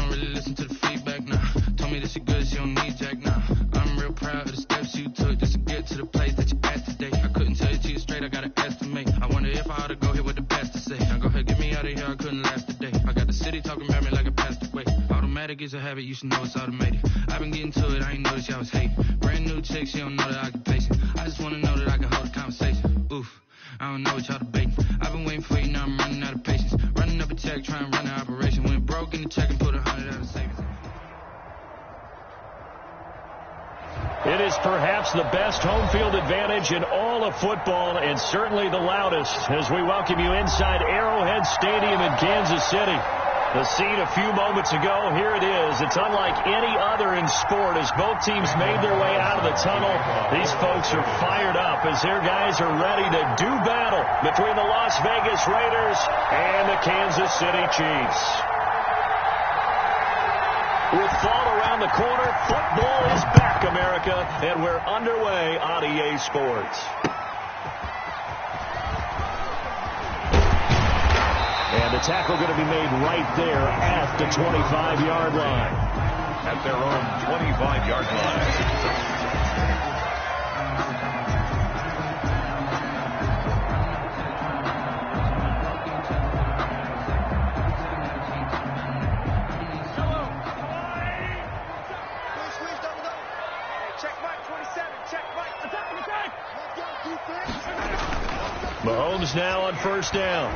don't really listen to the feedback, nah. Told me that she good, she don't need Jack, nah. I'm real proud of the steps you took just to get to the place that you at today. I couldn't tell you to you straight, I gotta estimate. I wonder if I ought to go here with the best to say. Now go ahead, get me out of here, I couldn't last today. I got the city talking about me like a passed away. Automatic is a habit, you should know it's automated. I've been getting to it, I ain't noticed y'all was hating. Brand new chick, she don't know the occupation. I just wanna know that I can hold a conversation. Oof, I don't know what y'all debating. I've been waiting for you, now I'm running out of patience. Running up a check, trying to run an operation. Went broke in the check and put 100 out of savings. It is perhaps the best home field advantage in all of football, and certainly the loudest, as we welcome you inside Arrowhead Stadium in Kansas City. The scene a few moments ago, here it is. It's unlike any other in sport as both teams made their way out of the tunnel. These folks are fired up as their guys are ready to do battle between the Las Vegas Raiders and the Kansas City Chiefs. With fall around the corner, football is back, America, and we're underway on EA Sports. And the tackle going to be made right there at the 25-yard line. At their own 25-yard line. Mahomes now on first down.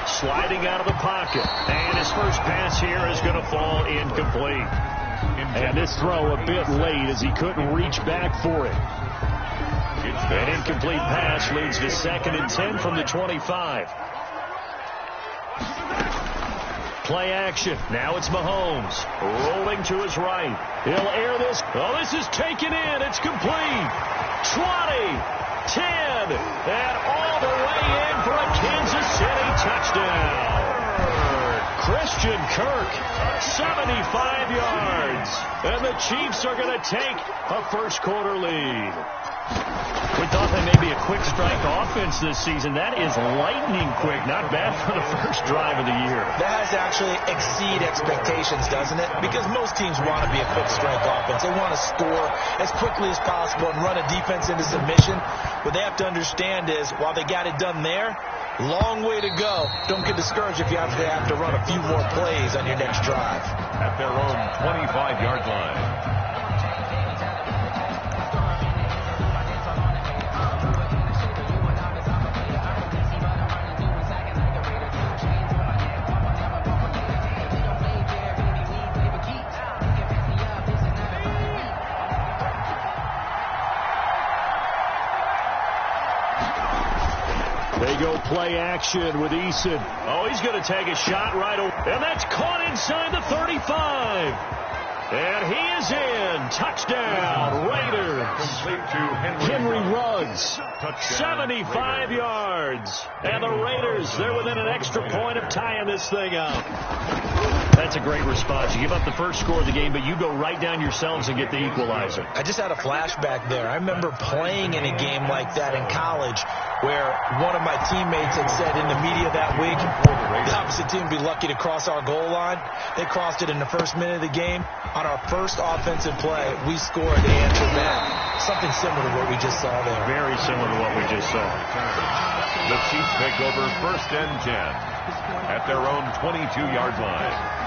Sliding out of the pocket. And his first pass here is going to fall incomplete. And this throw a bit late as he couldn't reach back for it. An incomplete pass leads to 2nd and 10 from the 25. Play action. Now it's Mahomes. Rolling to his right. He'll air this. Oh, this is taken in. It's complete. 20. 10, and all the way in for a Kansas City touchdown. Christian Kirk, 75 yards, and the Chiefs are going to take a first-quarter lead. We thought they may be a quick strike offense this season. That is lightning quick. Not bad for the first drive of the year. That has to actually exceed expectations, doesn't it? Because most teams want to be a quick strike offense. They want to score as quickly as possible and run a defense into submission. What they have to understand is, while they got it done there, long way to go. Don't get discouraged if you have to run a few more plays on your next drive. At their own 25-yard line. They go play action with Eason. Oh, he's going to take a shot right away. And that's caught inside the 35. And he is in. Touchdown, Raiders. Henry Ruggs, 75 yards. And the Raiders, they're within an extra point of tying this thing up. That's a great response. You give up the first score of the game, but you go right down yourselves and get the equalizer. I just had a flashback there. I remember playing in a game like that in college where one of my teammates had said in the media that week, the opposite team would be lucky to cross our goal line. They crossed it in the first minute of the game. On our first offensive play, we scored to answer that. Something similar to what we just saw there. Very similar to what we just saw. The Chiefs take over 1st and 10 at their own 22-yard line.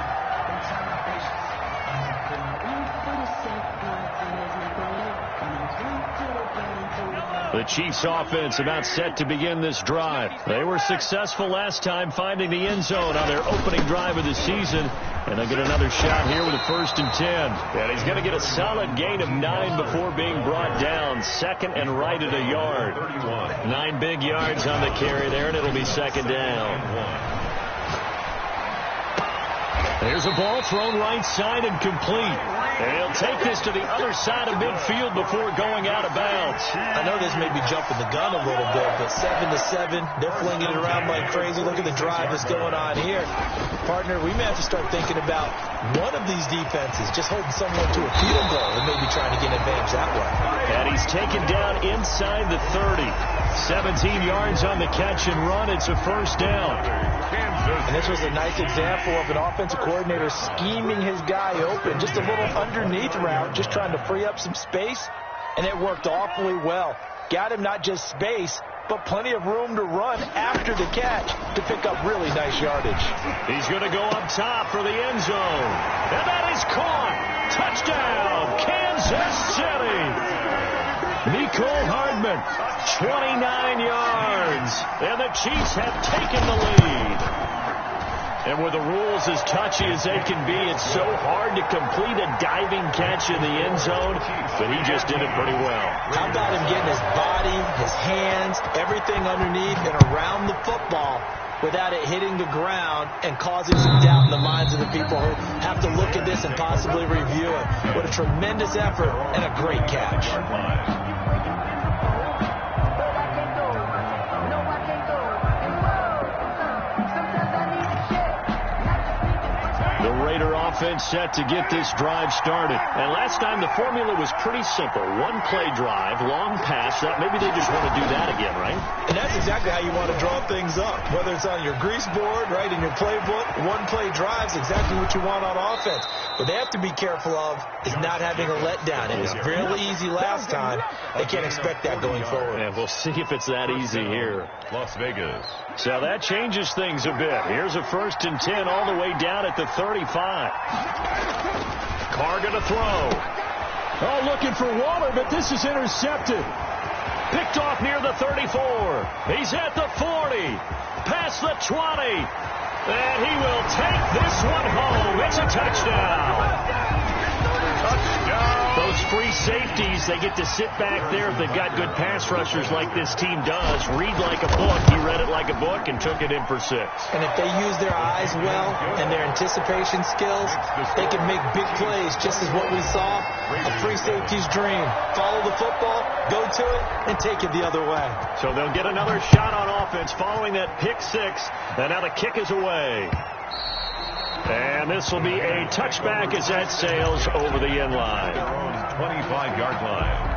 The Chiefs offense about set to begin this drive. They were successful last time finding the end zone on their opening drive of the season. And they'll get another shot here with a 1st and 10. And he's going to get a solid gain of 9 before being brought down. 2nd and right at a yard. 9 big yards on the carry there, and it'll be 2nd down. There's a ball thrown right side and complete. And he'll take this to the other side of midfield before going out of bounds. I know this may be jumping the gun a little bit, but 7-7, they're flinging it around like crazy. Look at the drive that's going on here. Partner, we may have to start thinking about one of these defenses just holding someone to a field goal and maybe trying to get an advantage that way. And he's taken down inside the 30. 17 yards on the catch and run. It's a first down. And this was a nice example of an offensive coordinator scheming his guy open. Just a little underneath route, just trying to free up some space. And it worked awfully well. Got him not just space, but plenty of room to run after the catch to pick up really nice yardage. He's going to go up top for the end zone. And that is caught. Touchdown, Kansas City. Nicole Hardman, 29 yards. And the Chiefs have taken the lead. And with the rules as touchy as they can be, it's so hard to complete a diving catch in the end zone, but he just did it pretty well. How about him getting his body, his hands, everything underneath and around the football without it hitting the ground and causing some doubt in the minds of the people who have to look at this and possibly review it. What a tremendous effort and a great catch. The Raider offense set to get this drive started. And last time the formula was pretty simple. One play drive, long pass. Maybe they just want to do that again, right? And that's exactly how you want to draw things up. Whether it's on your grease board, right, in your playbook, one play drive is exactly what you want on offense. What they have to be careful of is not having a letdown. It was really easy last time. They can't expect that going forward. And we'll see if it's that easy here. Las Vegas. So that changes things a bit. Here's a 1st and 10 all the way down at the 35. Carr going to throw. Oh, looking for Waller, but this is intercepted. Picked off near the 34. He's at the 40. Past the 20. And he will take this one home. It's a touchdown. Those free safeties, they get to sit back there if they've got good pass rushers like this team does. Read like a book. He read it like a book and took it in for 6. And if they use their eyes well and their anticipation skills, they can make big plays, just as what we saw. A free safety's dream. Follow the football, go to it, and take it the other way. So they'll get another shot on offense following that pick 6. And now the kick is away. And this will be a touchback as that sails over the end line. 25-yard line.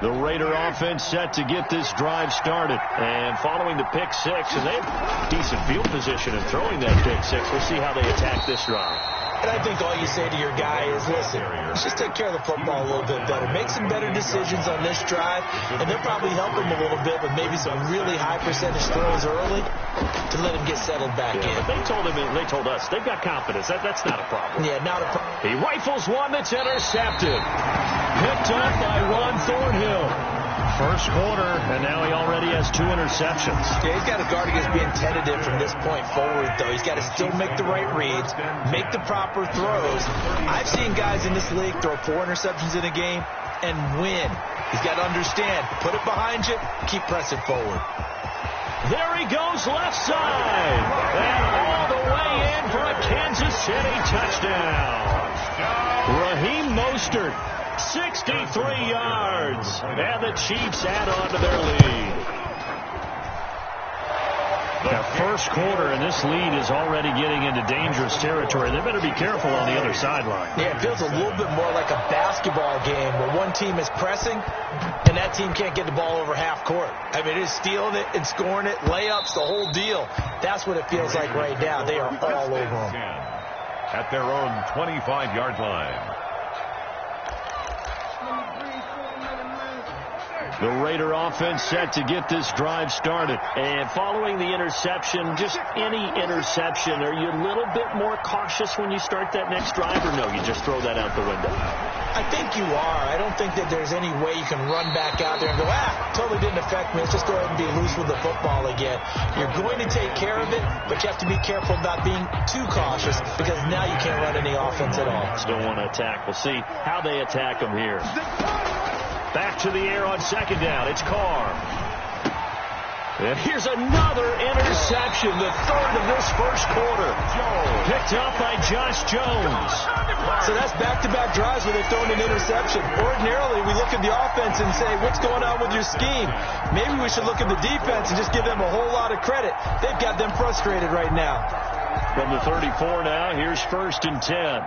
The Raider offense set to get this drive started. And following the pick 6, and they have decent field position in throwing that pick 6. We'll see how they attack this drive. And I think all you say to your guy is, listen, let's just take care of the football a little bit better. Make some better decisions on this drive, and they'll probably help him a little bit with maybe some really high percentage throws early to let him get settled back in. But they told us they've got confidence. That's not a problem. Yeah, not a problem. He rifles one that's intercepted. Picked up by Ron Thornhill. First quarter, and now he already has 2 interceptions. Yeah, he's got to guard against being tentative from this point forward, though. He's got to still make the right reads, make the proper throws. I've seen guys in this league throw 4 interceptions in a game and win. He's got to understand, put it behind you, keep pressing forward. There he goes left side. And all the way in for a Kansas City touchdown. Raheem Mostert. 63 yards, and the Chiefs add on to their lead. The first quarter, and this lead is already getting into dangerous territory. They better be careful on the other sideline. Yeah, it feels a little bit more like a basketball game where one team is pressing, and that team can't get the ball over half court. I mean, it is stealing it and scoring it, layups, the whole deal. That's what it feels like right now. They are all over them. At their own 25-yard line. The Raider offense set to get this drive started. And following the interception, just any interception, are you a little bit more cautious when you start that next drive, or no, you just throw that out the window? I think you are. I don't think that there's any way you can run back out there and go, totally didn't affect me. Let's just go ahead and be loose with the football again. You're going to take care of it, but you have to be careful about being too cautious because now you can't run any offense at all. Still want to attack. We'll see how they attack them here. Back to the air on second down. It's Carr. And here's another interception, the third of this first quarter. Picked up by Josh Jones. So that's back-to-back drives where they've thrown an interception. Ordinarily, we look at the offense and say, what's going on with your scheme? Maybe we should look at the defense and just give them a whole lot of credit. They've got them frustrated right now. From the 34 now, here's 1st and 10.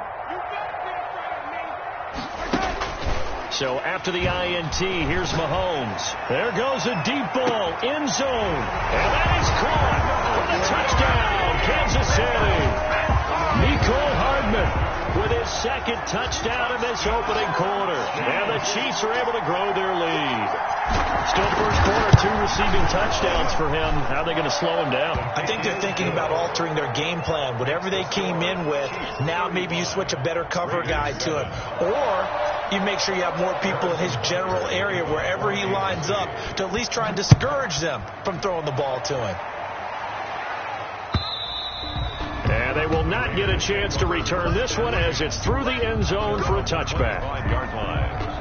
So after the INT, here's Mahomes. There goes a deep ball, end zone. And that is caught for the touchdown, Kansas City. Mecole Hardman with his second touchdown in this opening quarter. And the Chiefs are able to grow their lead. Still first quarter, 2 receiving touchdowns for him. How are they going to slow him down? I think they're thinking about altering their game plan. Whatever they came in with, now maybe you switch a better cover guy to him. Or you make sure you have more people in his general area wherever he lines up to at least try and discourage them from throwing the ball to him. And they will not get a chance to return this one as it's through the end zone for a touchback. 5-yard line.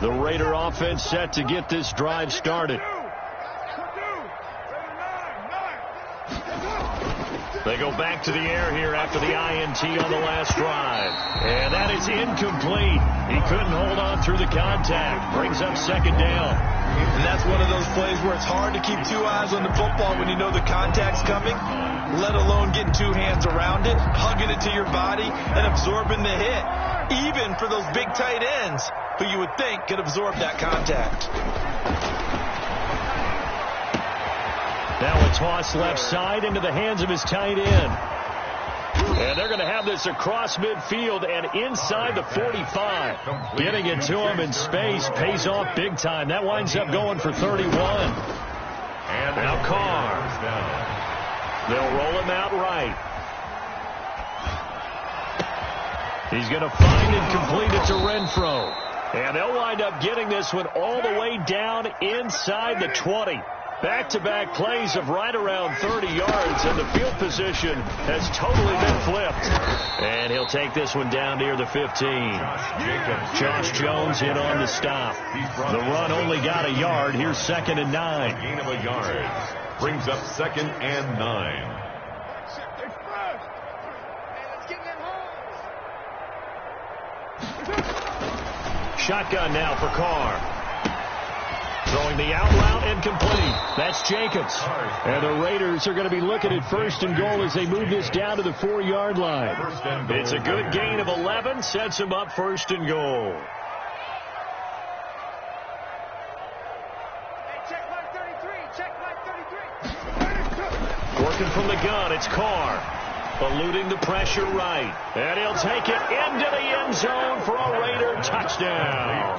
The Raider offense set to get this drive started. They go back to the air here after the INT on the last drive. And that is incomplete. He couldn't hold on through the contact. Brings up second down. And that's one of those plays where it's hard to keep 2 eyes on the football when you know the contact's coming, let alone getting 2 hands around it, hugging it to your body, and absorbing the hit. Even for those big tight ends who you would think could absorb that contact. Now a toss left side into the hands of his tight end. And they're going to have this across midfield and inside the 45. Getting it to him in space pays off big time. That winds up going for 31. And now Carr. They'll roll him out right. He's going to find and complete it to Renfro. And they'll wind up getting this one all the way down inside the 20. Back-to-back plays of right around 30 yards, and the field position has totally been flipped. And he'll take this one down near the 15. Josh Jones in on the stop. The run only got a yard. Here's 2nd and 9. Gain of a yard. Brings up 2nd and 9. Shotgun now for Carr. Throwing the out route and complete. That's Jacobs. And the Raiders are going to be looking at 1st and goal as they move this down to the 4-yard line. It's a good gain of 11. Sets them up 1st and goal. Check mark 33. Check mark 33. Working from the gun. It's Carr. Eluding the pressure right. And he'll take it into the end zone for a Raider touchdown.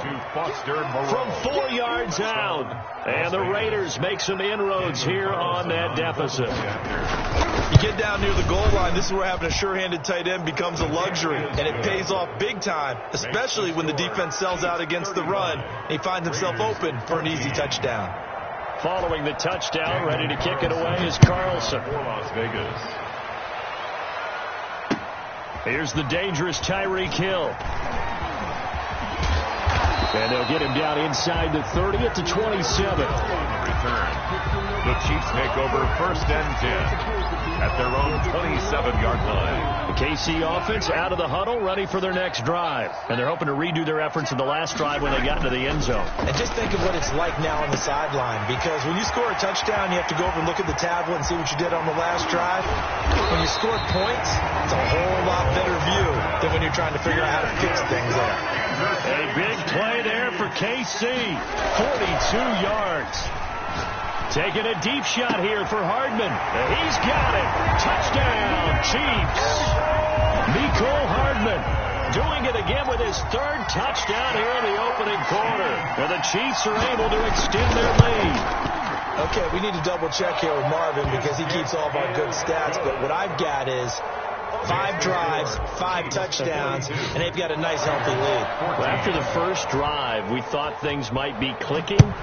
From 4 yards out. And the Raiders make some inroads here on that deficit. You get down near the goal line, this is where having a sure-handed tight end becomes a luxury. And it pays off big time, especially when the defense sells out against the run. He finds himself open for an easy touchdown. Following the touchdown, ready to kick it away is Carlson. For Las Vegas. Here's the dangerous Tyreek Hill. And they'll get him down inside the 30 at the 27. Return. The Chiefs make over 1st and 10 at their own 27-yard line. The KC offense out of the huddle, ready for their next drive. And they're hoping to redo their efforts in the last drive when they got into the end zone. And just think of what it's like now on the sideline, because when you score a touchdown, you have to go over and look at the tablet and see what you did on the last drive. When you score points, it's a whole lot better view than when you're trying to figure out how to fix things there. A big play there for KC. 42 yards. Taking a deep shot here for Hardman. He's got it. Touchdown, Chiefs. Mecole Hardman doing it again with his 3rd touchdown here in the opening quarter. And the Chiefs are able to extend their lead. Okay, we need to double check here with Marvin because he keeps all of our good stats. But what I've got is 5 drives, 5 touchdowns, and they've got a nice, healthy lead. Well, after the first drive, we thought things might be clicking.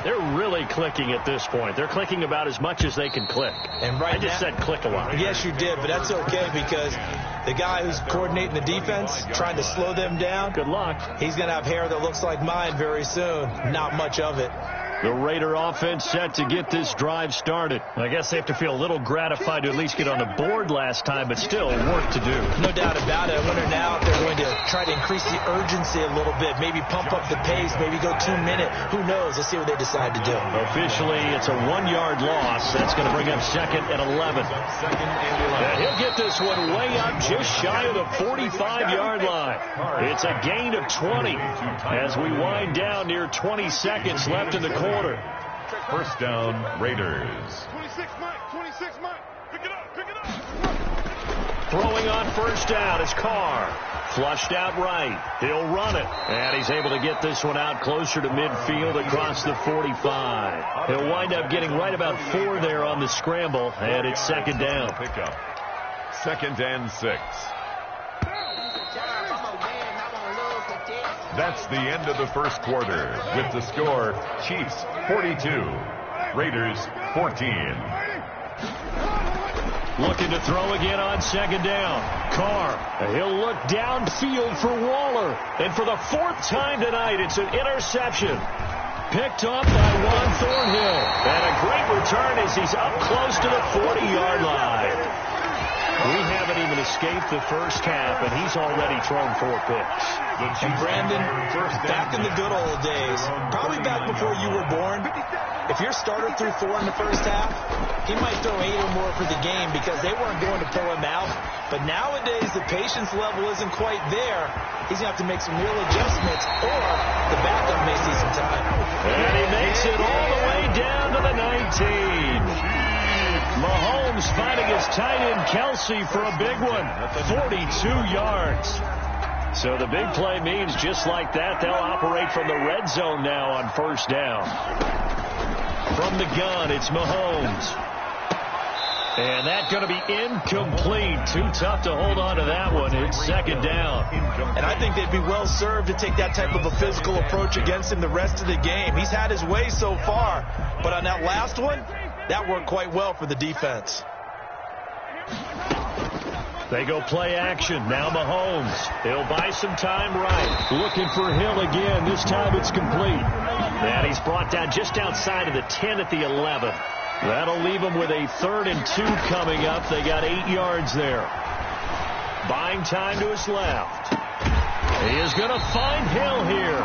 They're really clicking at this point. They're clicking about as much as they can click. And right I just said click a lot. Yes, you did, but that's okay because the guy who's coordinating the defense, trying to slow them down, Good luck. he's going to have hair that looks like mine very soon. Not much of it. The Raider offense set to get this drive started. I guess they have to feel a little gratified to at least get on the board last time, but still work to do. No doubt about it. I wonder now if they're going to try to increase the urgency a little bit, maybe pump up the pace, maybe go 2 minute. Who knows? Let's see what they decide to do. Officially, it's a 1-yard loss. That's going to bring up 2nd and 11. And he'll get this one way up just shy of the 45-yard line. It's a gain of 20 as we wind down near 20 seconds left in the quarter. First down, Raiders. 26, Mike. 26, Mike. Pick it up. Pick it up. Throwing on first down is Carr. Flushed out right. He'll run it. And he's able to get this one out closer to midfield across the 45. He'll wind up getting right about 4 there on the scramble, and it's 2nd down. Pickup. 2nd and 6. That's the end of the first quarter with the score Chiefs 42, Raiders 14. Looking to throw again on 2nd down. Carr, he'll look downfield for Waller. And for the 4th time tonight, it's an interception. Picked up by Juan Thornhill. And a great return as he's up close to the 40-yard line. We haven't even escaped the first half, and he's already thrown 4 picks. And Brandon, back in the good old days, probably back before you were born, if your starter threw 4 in the first half, he might throw 8 or more for the game because they weren't going to pull him out. But nowadays, the patience level isn't quite there. He's going to have to make some real adjustments, or the backup may see some time. And he makes it all the way down to the 19. Mahomes finding his tight end Kelsey for a big one, 42 yards. So the big play means just like that, they'll operate from the red zone now on first down. From the gun, it's Mahomes. And that's going to be incomplete. Too tough to hold on to that one. It's 2nd down. And I think they'd be well served to take that type of a physical approach against him the rest of the game. He's had his way so far, but on that last one, that worked quite well for the defense. They go play action. Now Mahomes. He'll buy some time right. Looking for Hill again. This time it's complete. And he's brought down just outside of the 10 at the 11. That'll leave him with a 3rd and 2 coming up. They got 8 yards there. Buying time to his left. He is going to find Hill here.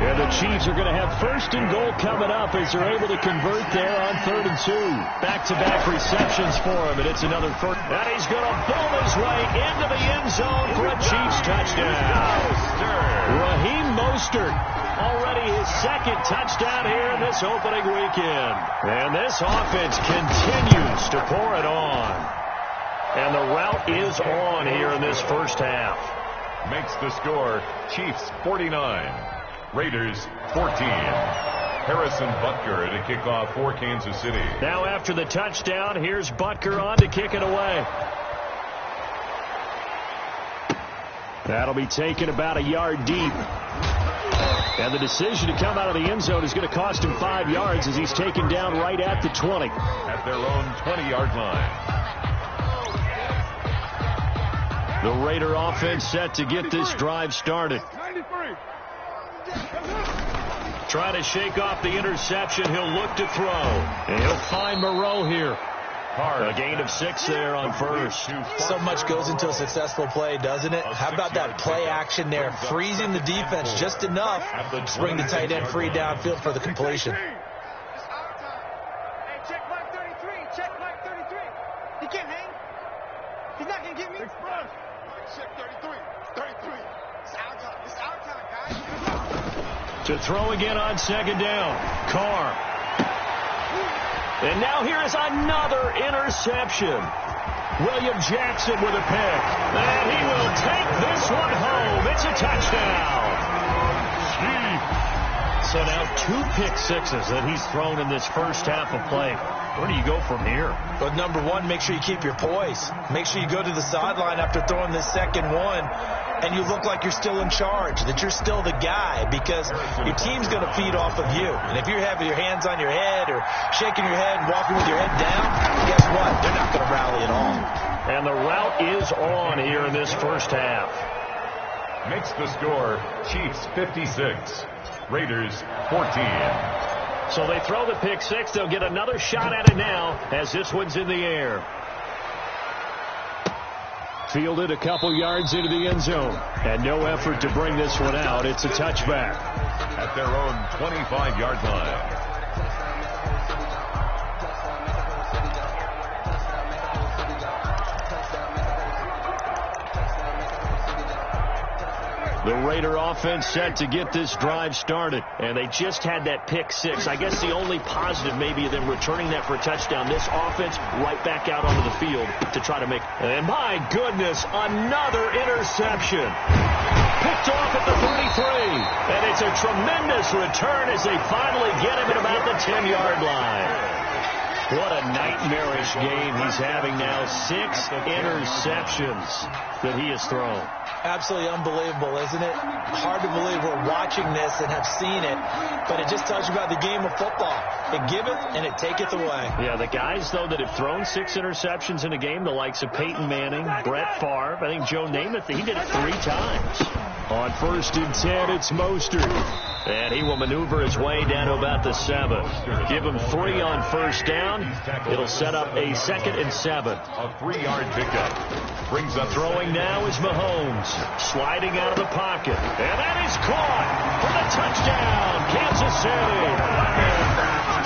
And the Chiefs are going to have 1st and goal coming up as they're able to convert there on 3rd and 2. Back-to-back receptions for him, and it's another 1st. And he's going to bowl his way into the end zone for a Chiefs touchdown. Raheem Mostert, already his 2nd touchdown here in this opening weekend. And this offense continues to pour it on. And the route is on here in this first half. Makes the score Chiefs 49. Raiders 14. Harrison Butker to kick off for Kansas City. Now after the touchdown, here's Butker on to kick it away. That'll be taken about a yard deep. And the decision to come out of the end zone is going to cost him 5 yards as he's taken down right at the 20. At their own 20-yard line. The Raider offense set to get this drive started. 93. Trying to shake off the interception. He'll look to throw. And he'll find Moreau here. A gain of 6 there on 1st. So much goes into a successful play, doesn't it? How about that play action there? Freezing the defense just enough to bring the tight end free downfield for the completion. Hey, check Mike 33. Check Mike 33. He can't hang. He's not going to get me. Check 33. 33. It's our time. It's our time, guys. To throw again on 2nd down. Carr. And now here is another interception. William Jackson with a pick. And he will take this one home. It's a touchdown. So now 2 pick sixes that he's thrown in this first half of play. Where do you go from here? But number one, make sure you keep your poise. Make sure you go to the sideline after throwing this second one, and you look like you're still in charge, that you're still the guy, because your team's going to feed off of you. And if you're having your hands on your head or shaking your head and walking with your head down, guess what? They're not going to rally at all. And the route is on here in this first half. Makes the score Chiefs 56, Raiders 14. So they throw the pick six. They'll get another shot at it now as this one's in the air. Fielded a couple yards into the end zone. And no effort to bring this one out. It's a touchback. At their own 25-yard line. The Raider offense set to get this drive started. And they just had that pick six. I guess the only positive maybe of them returning that for a touchdown. This offense right back out onto the field to try to make. And my goodness, another interception. Picked off at the 33. And it's a tremendous return as they finally get him at about the 10-yard line. What a nightmarish game he's having now. 6 interceptions that he has thrown. Absolutely unbelievable, isn't it? Hard to believe we're watching this and have seen it, but it just tells you about the game of football. It giveth and it taketh away. Yeah, the guys, though, that have thrown 6 interceptions in a game, the likes of Peyton Manning, Brett Favre, I think Joe Namath, he did it 3 times. On 1st and 10, it's Mostert. And he will maneuver his way down to about the 7. Give him 3 on 1st down. It'll set up a 2nd and 7. A 3-yard pickup. Brings up throwing now is Mahomes. Sliding out of the pocket. And that is caught for the touchdown. Kansas City.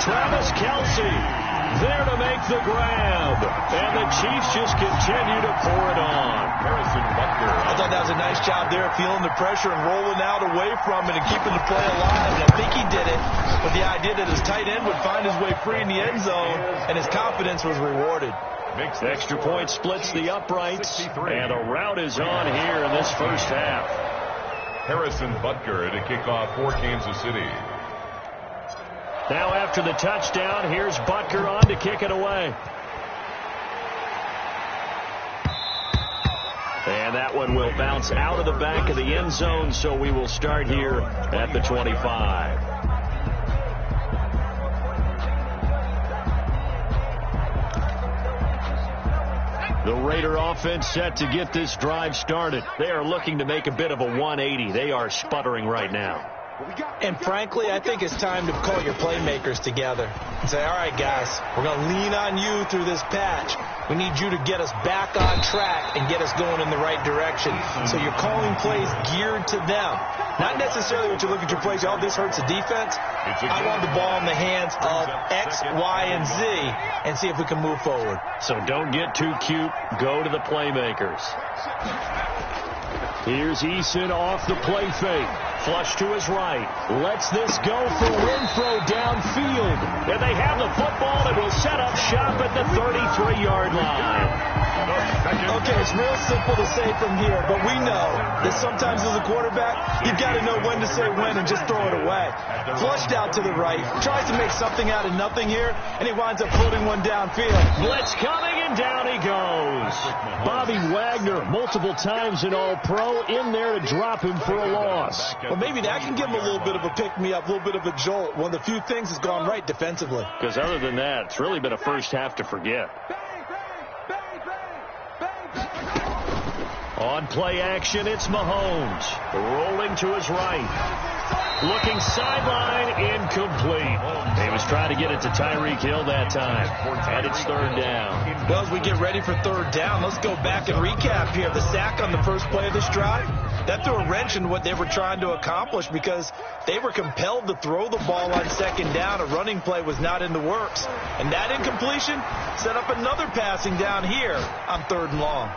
Travis Kelce there to make the grab. And the Chiefs just continue to pour it on. Harrison Butker. I thought that was a nice job there, feeling the pressure and rolling out away from it and keeping the play alive. And I think he did it with the idea that his tight end would find his way free in the end zone, and his confidence was rewarded. Extra point splits the uprights, and a rout is on here in this first half. Harrison Butker to kick off for Kansas City. Now after the touchdown, here's Butker on to kick it away. And that one will bounce out of the back of the end zone, so we will start here at the 25. The Raider offense set to get this drive started. They are looking to make a bit of a 180. They are sputtering right now. And frankly, I think it's time to call your playmakers together and say, all right, guys, we're going to lean on you through this patch. We need you to get us back on track and get us going in the right direction. So you're calling plays geared to them. Not necessarily what you look at your plays, oh, this hurts the defense. I want the ball in the hands of X, Y, and Z and see if we can move forward. So don't get too cute. Go to the playmakers. Here's Eason off the play fake. Flush to his right. Lets this go for Renfro downfield. And they have the football that will set up shop at the 33-yard line. Okay, it's real simple to say from here, but we know that sometimes as a quarterback, you've got to know when to say when and just throw it away. Flushed out to the right, tries to make something out of nothing here, and he winds up floating one downfield. Blitz coming, and down he goes. Bobby Wagner, multiple times an All-Pro, in there to drop him for a loss. Well, maybe that can give him a little bit of a pick-me-up, a little bit of a jolt. One of the few things has gone right defensively. Because other than that, it's really been a first half to forget. On play action, it's Mahomes. Rolling to his right. Looking sideline, incomplete. He was trying to get it to Tyreek Hill that time. And it's 3rd down. Well, as we get ready for 3rd down, let's go back and recap here. The sack on the first play of this drive, that threw a wrench in what they were trying to accomplish because they were compelled to throw the ball on 2nd down. A running play was not in the works. And that incompletion set up another passing down here on 3rd and long.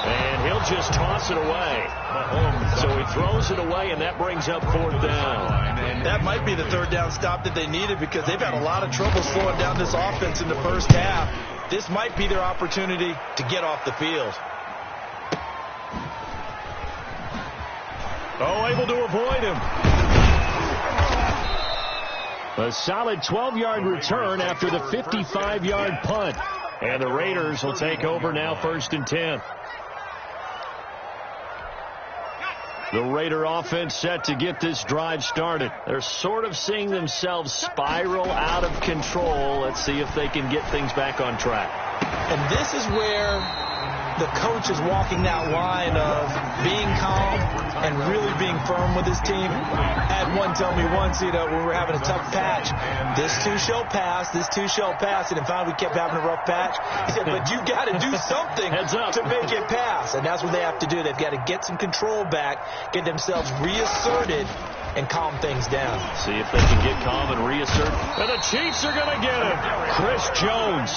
And he'll just toss it away. So he throws it away, and that brings up 4th down. That might be the 3rd down stop that they needed because they've had a lot of trouble slowing down this offense in the first half. This might be their opportunity to get off the field. Oh, able to avoid him. A solid 12-yard return after the 55-yard punt. And the Raiders will take over now 1st and 10. The Raider offense set to get this drive started. They're sort of seeing themselves spiral out of control. Let's see if they can get things back on track. And this is where the coach is walking that line of being calm and really being firm with his team. I had one tell me once, when we were having a tough patch, this too shall pass, this too shall pass. And finally we kept having a rough patch. He said, but you got to do something to make it pass. And that's what they have to do. They've got to get some control back, get themselves reasserted, and calm things down. See if they can get calm and reassert. And the Chiefs are going to get him. Chris Jones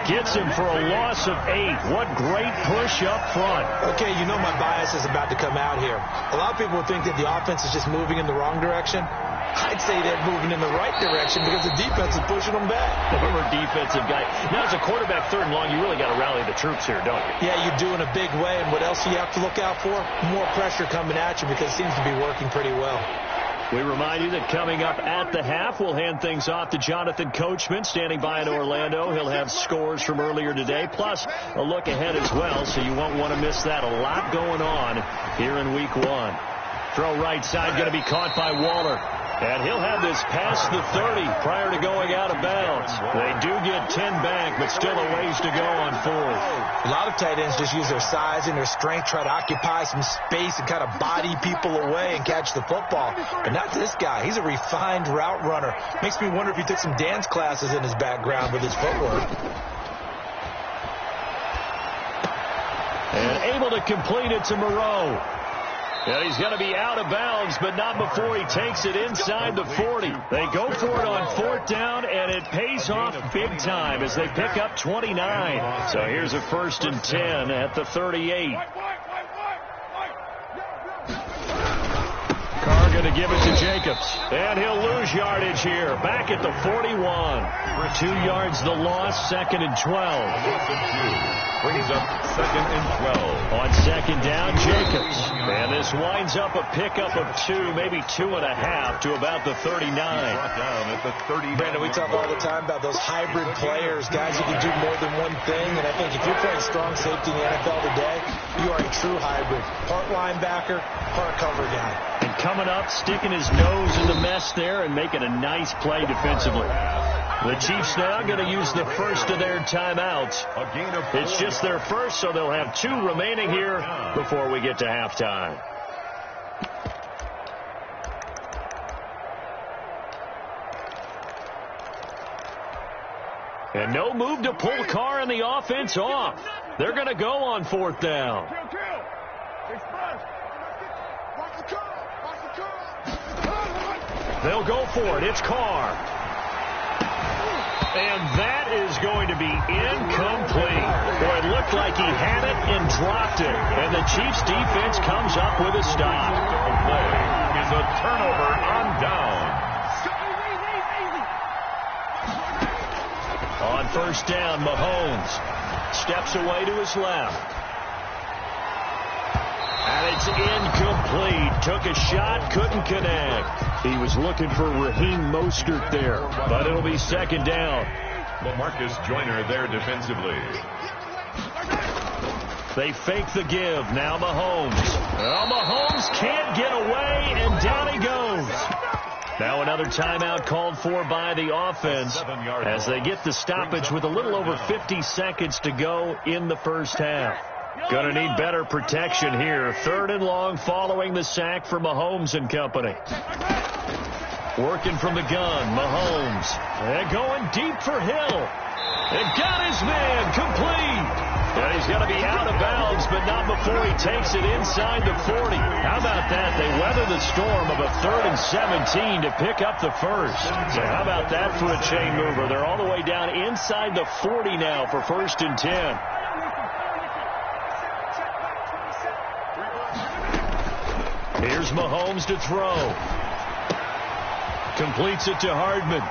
gets him for a loss of 8. What great push up front. Okay, you know my bias is about to come out here. A lot of people would think that the offense is just moving in the wrong direction. I'd say they're moving in the right direction because the defense is pushing them back. Former defensive guy. Now, as a quarterback, 3rd and long, you really got to rally the troops here, don't you? Yeah, you do in a big way. And what else do you have to look out for? More pressure coming at you because it seems to be working pretty well. We remind you that coming up at the half, we'll hand things off to Jonathan Coachman, standing by in Orlando. He'll have scores from earlier today, plus a look ahead as well, so you won't want to miss that. A lot going on here in Week 1. Throw right side, going to be caught by Waller. And he'll have this past the 30 prior to going out of bounds. They do get 10 back, but still a ways to go on 4th. A lot of tight ends just use their size and their strength, try to occupy some space and kind of body people away and catch the football. But not this guy. He's a refined route runner. Makes me wonder if he took some dance classes in his background with his footwork. And able to complete it to Moreau. And he's going to be out of bounds, but not before he takes it inside the 40. They go for it on 4th down, and it pays off big time as they pick up 29. So here's a 1st and 10 at the 38. Carr going to give it to Jacobs. And he'll lose yardage here. Back at the 41. 2 yards the loss, 2nd and 12. Brings up 2nd and 12. On 2nd down, Jacobs. And this winds up a pickup of 2, maybe 2.5 to about the 39. Down at the 30. Brandon, we talk all the time about those hybrid players, guys who can do more than one thing. And I think if you're playing strong safety in the NFL today, you are a true hybrid. Part linebacker, part cover guy. And coming up, sticking his nose in the mess there and making a nice play defensively. The Chiefs now going to use the first of their timeouts. It's just their first, so they'll have 2 remaining here before we get to halftime. And no move to pull Carr and the offense off. They're going to go on 4th down. They'll go for it. It's Carr. And that is going to be incomplete. Boy, it looked like he had it and dropped it. And the Chiefs defense comes up with a stop. The play is a turnover on down. On 1st down, Mahomes steps away to his left. And it's incomplete. Took a shot, couldn't connect. He was looking for Raheem Mostert there, but it'll be 2nd down. Lamarcus Joyner there defensively. They fake the give. Now Mahomes. Well, Mahomes can't get away, and down he goes. Now another timeout called for by the offense as they get the stoppage with a little over 50 seconds to go in the first half. Going to need better protection here. 3rd and long following the sack for Mahomes and company. Working from the gun, Mahomes. And going deep for Hill. And got his man complete. And he's going to be out of bounds, but not before he takes it inside the 40. How about that? They weather the storm of a 3rd and 17 to pick up the first. So how about that for a chain mover? They're all the way down inside the 40 now for 1st and 10. Here's Mahomes to throw. Completes it to Hardman.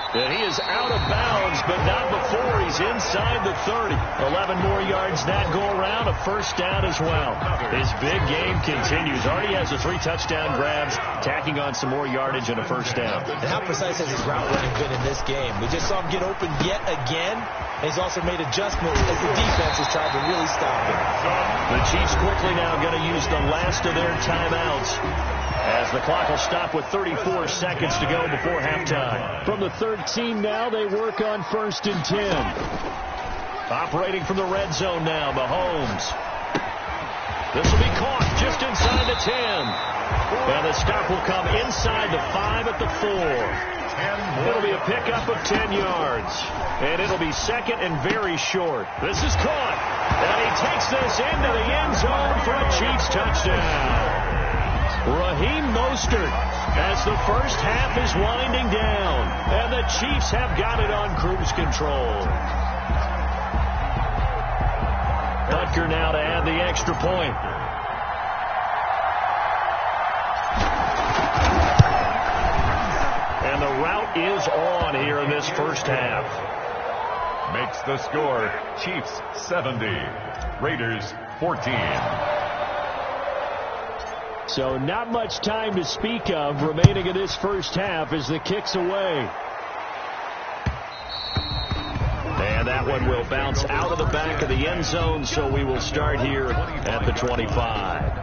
And he is out of bounds, but not before he's inside the 30. 11 more yards that go around, a 1st down as well. His big game continues. Already has the 3 touchdown grabs, tacking on some more yardage and a 1st down. And how precise has his route running been in this game? We just saw him get open yet again. And he's also made adjustments as the defense has tried to really stop him. The Chiefs quickly now going to use the last of their timeouts, as the clock will stop with 34 seconds to go before halftime. From the 13 now, they work on 1st and 10. Operating from the red zone now, Mahomes. This will be caught just inside the 10. And the stop will come inside the 5 at the 4. It'll be a pickup of 10 yards. And it'll be second and very short. This is caught. And he takes this into the end zone for a Chiefs touchdown. Raheem Mostert as the first half is winding down. And the Chiefs have got it on cruise control. Butker now to add the extra point. And the route is on here in this first half. Makes the score Chiefs 70, Raiders 14. So not much time to speak of remaining in this first half as the kick's away. And that one will bounce out of the back of the end zone, so we will start here at the 25.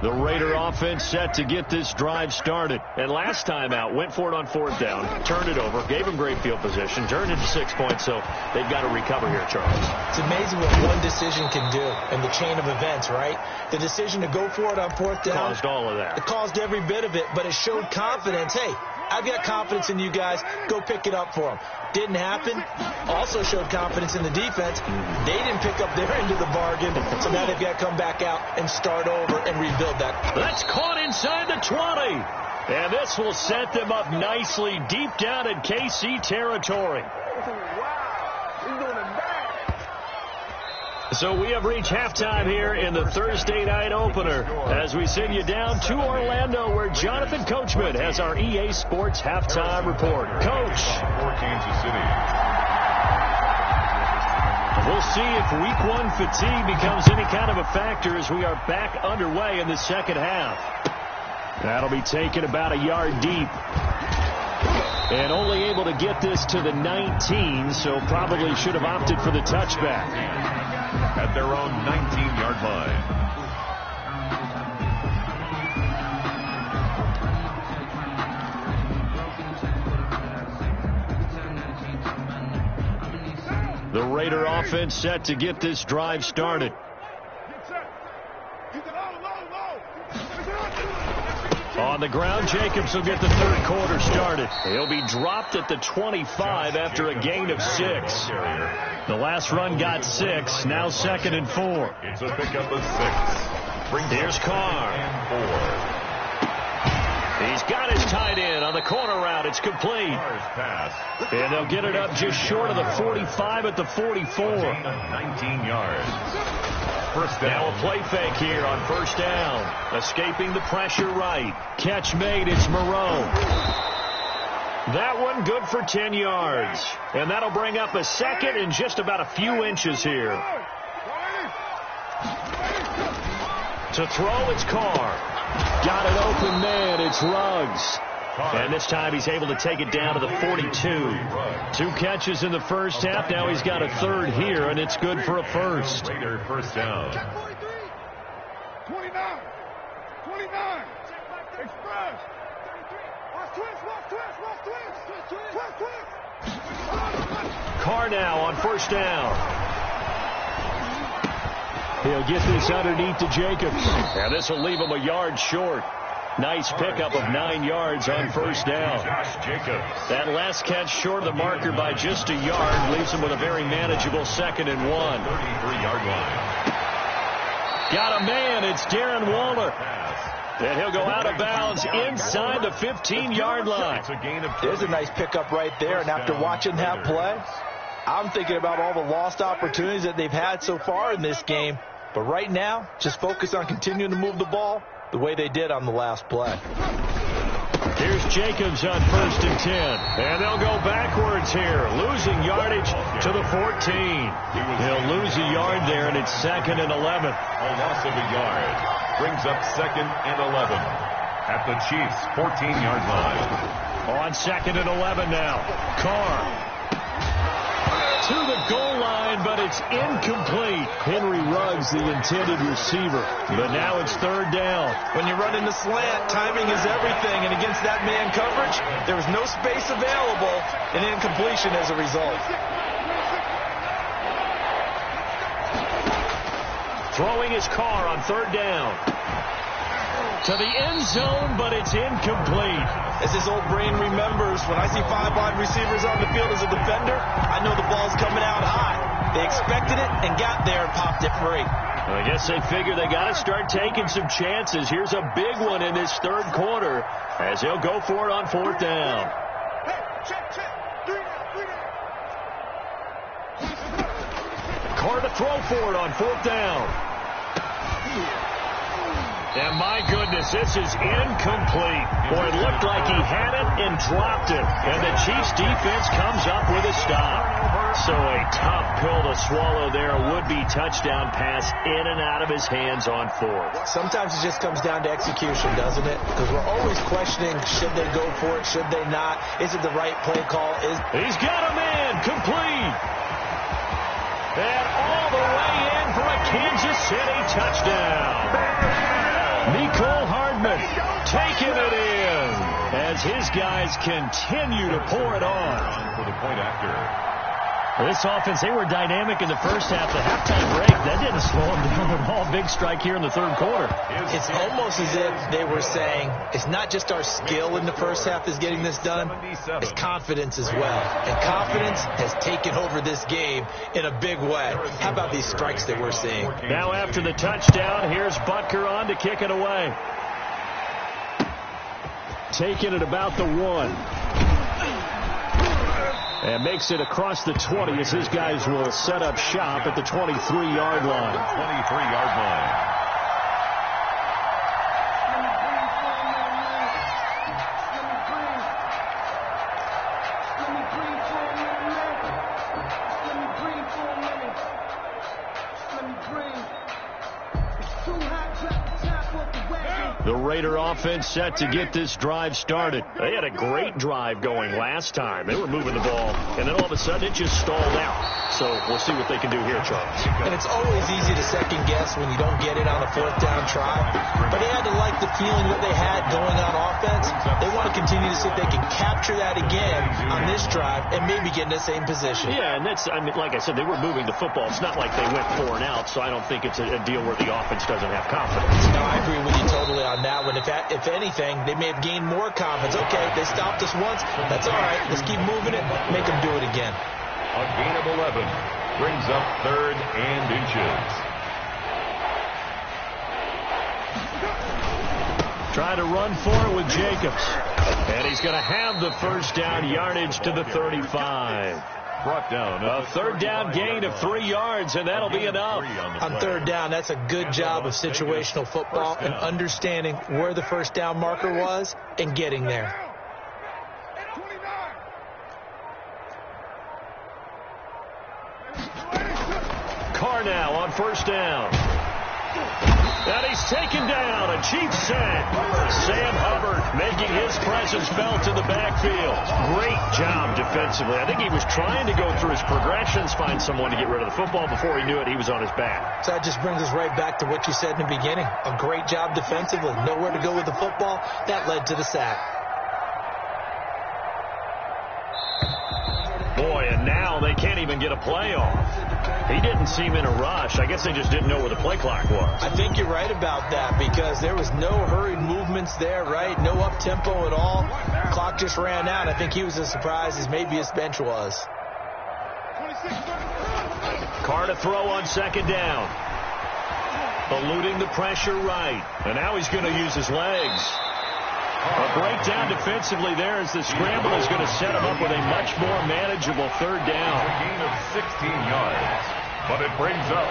The Raider offense set to get this drive started. And last time out, went for it on fourth down, turned it over, gave them great field position, turned it to 6 points, so they've got to recover here, Charles. It's amazing what one decision can do in the chain of events, right? The decision to go for it on fourth down. Caused all of that. It caused every bit of it, but it showed confidence. Hey, I've got confidence in you guys. Go pick it up for them. Didn't happen. Also showed confidence in the defense. They didn't pick up their end of the bargain, so now they've got to come back out and start over and rebuild that. That's caught inside the 20. And this will set them up nicely deep down in KC territory. So we have reached halftime here in the Thursday night opener as we send you down to Orlando where Jonathan Coachman has our EA Sports halftime report. Coach. For Kansas City. We'll see if week 1 fatigue becomes any kind of a factor as we are back underway in the second half. That'll be taken about a yard deep. And only able to get this to the 19, so probably should have opted for the touchback. At their own 19-yard line. The Raider offense set to get this drive started. On the ground, Jacobs will get the third quarter started. He'll be dropped at the 25 after a gain of 6. The last run got 6, now 2nd and 4. It's a pickup of 6. Here's Carr. He's got his tight end on the corner route. It's complete. And they'll get it up just short of the 45 at the 44. 19 yards. First down. Now a play fake here on first down. Escaping the pressure right. Catch made. It's Moreau. That one good for 10 yards. And that'll bring up a second and just about a few inches here. To throw, it's Carr. Got it open man. It's Ruggs. And this time he's able to take it down to the 42. 2 catches in the first half. Now he's got a third here, and it's good for a first. Raider first down. 29. 29. Express. Carr now on first down. He'll get this underneath to Jacobs. And this will leave him a yard short. Nice pickup of 9 yards on first down. Josh Jacobs. That last catch short of the marker by just a yard leaves him with a very manageable 2nd and 1. 33-yard line. Got a man. It's Darren Waller. And he'll go out of bounds inside the 15-yard line. There's a nice pickup right there. And after watching that play, I'm thinking about all the lost opportunities that they've had so far in this game. But right now, just focus on continuing to move the ball the way they did on the last play. Here's Jacobs on 1st and 10. And they'll go backwards here. Losing yardage to the 14. He'll lose a yard there, and it's 2nd and 11. A loss of a yard. Brings up 2nd and 11. At the Chiefs' 14-yard line. On 2nd and 11 now. Carr. to the goal line, but it's incomplete. Henry Ruggs, the intended receiver. But now it's third down. When you run in the slant, timing is everything. And against that man coverage, there was no space available, and incompletion as a result. Throwing his car on third down. To the end zone, but it's incomplete. As his old brain remembers, when I see 5 wide receivers on the field as a defender, I know the ball's coming out high. They expected it and got there and popped it free. I guess they figure they got to start taking some chances. Here's a big one in this third quarter as he'll go for it on fourth down. Hey, check. 3 down. Carr to throw for it on fourth down. And my goodness, this is incomplete. Boy, it looked like he had it and dropped it. And the Chiefs defense comes up with a stop. So a tough pill to swallow there. A would-be touchdown pass in and out of his hands on fourth. Sometimes it just comes down to execution, doesn't it? Because we're always questioning, should they go for it, should they not? Is it the right play call? He's got a man, complete. And all the way in for a Kansas City touchdown. Nicole Hardman taking it in as his guys continue to pour it on. For the point after. This offense, they were dynamic in the first half. The halftime break, that didn't slow them down at all. Big strike here in the third quarter. It's almost as if they were saying, it's not just our skill in the first half is getting this done, it's confidence as well. And confidence has taken over this game in a big way. How about these strikes that we're seeing? Now after the touchdown, here's Butker on to kick it away. Taking it about the 1. And makes it across the 20 as his guys will set up shop at the 23-yard line. 23-yard line. The Raider offense set to get this drive started. They had a great drive going last time. They were moving the ball, and then all of a sudden it just stalled out. So we'll see what they can do here, Charles. And it's always easy to second guess when you don't get it on a fourth down try. But they had to like the feeling that they had going on offense. They want to continue to see if they can capture that again on this drive and maybe get in the same position. Yeah, and that's, I mean, like I said, they were moving the football. It's not like they went 4 and out, so I don't think it's a deal where the offense doesn't have confidence. No, I agree with you totally on that one. If anything, they may have gained more confidence. Okay, they stopped us once. That's all right. Let's keep moving it. Make them do it again. A gain of 11 brings up 3rd and inches. Try to run for it with Jacobs. And he's going to have the first down yardage to the 35. Brought down. A 3rd down gain of 3 yards, and that'll be enough. On 3rd down, that's a good job of situational football and understanding where the first down marker was and getting there. Carr now on first down. And he's taken down. A cheap sack. Sam Hubbard making his presence felt in the backfield. Great job defensively. I think he was trying to go through his progressions, find someone to get rid of the football. Before he knew it, he was on his back. So that just brings us right back to what you said in the beginning. A great job defensively. Nowhere to go with the football. That led to the sack. Boy, and now they can't even get a play off. He didn't seem in a rush. I guess they just didn't know where the play clock was. I think you're right about that because there was no hurried movements there, right? No up-tempo at all. Clock just ran out. I think he was as surprised as maybe his bench was. Carr to throw on 2nd down. Eluding the pressure right. And now he's going to use his legs. A breakdown defensively there as the scramble is going to set him up with a much more manageable 3rd down. A gain of 16 yards, but it brings up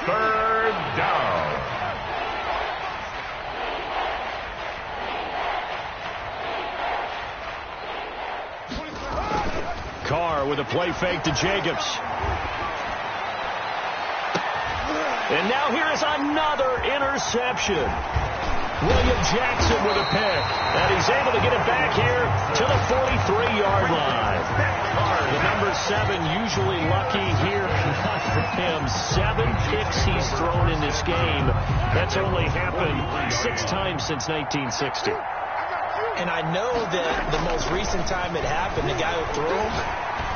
3rd down. Carr with a play fake to Jacobs. And now here is another interception. William Jackson with a pick. And he's able to get it back here to the 43-yard line. Carr The number 7 usually lucky here. Not for him. 7 picks he's thrown in this game. That's only happened 6 times since 1960. And I know that the most recent time it happened, the guy who threw him,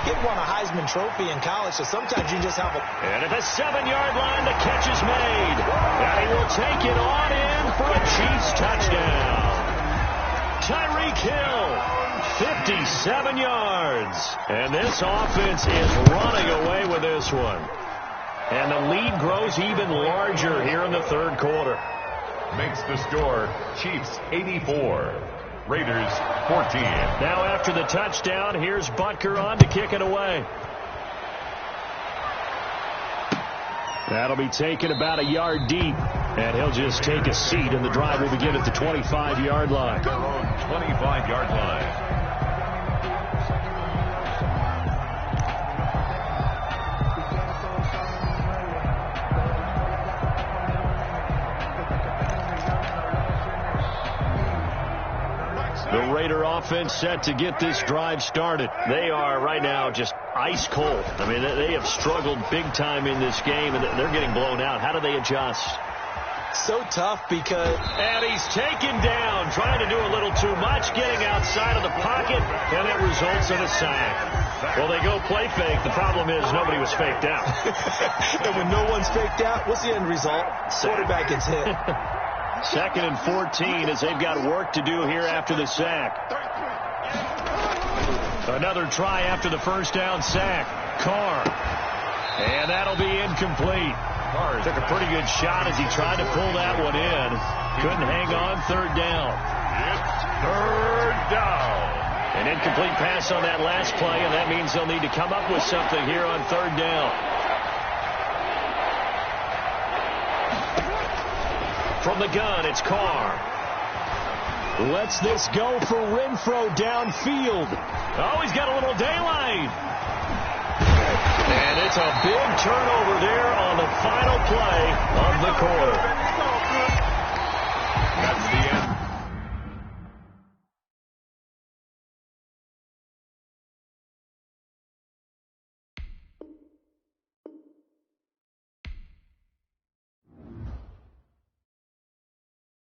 he won a Heisman Trophy in college, so sometimes you just have a... And at the 7-yard line, the catch is made. And he will take it on in for a Chiefs touchdown. Tyreek Hill, 57 yards. And this offense is running away with this one. And the lead grows even larger here in the third quarter. Makes the score Chiefs 84, Raiders 14. Now after the touchdown, here's Butker on to kick it away. That'll be taken about a yard deep. And he'll just take a seat, and the drive will begin at the 25-yard line. 25-yard line. The Raider offense set to get this drive started. They are right now just ice cold. I mean, they have struggled big time in this game, and they're getting blown out. How do they adjust? So tough because... And he's taken down, trying to do a little too much, getting outside of the pocket, and it results in a sack. Well, they go play fake. The problem is nobody was faked out. And when no one's faked out, what's the end result? Quarterback gets hit. 2nd and 14 as they've got work to do here after the sack. Another try after the first down sack. Carr. And that'll be incomplete. Carr took a pretty good shot as he tried to pull that one in. Couldn't hang on. 3rd down. It's 3rd down. An incomplete pass on that last play, and that means they'll need to come up with something here on 3rd down. From the gun, it's Carr. Lets this go for Renfro downfield. Oh, he's got a little daylight. And it's a big turnover there on the final play of the quarter. That's the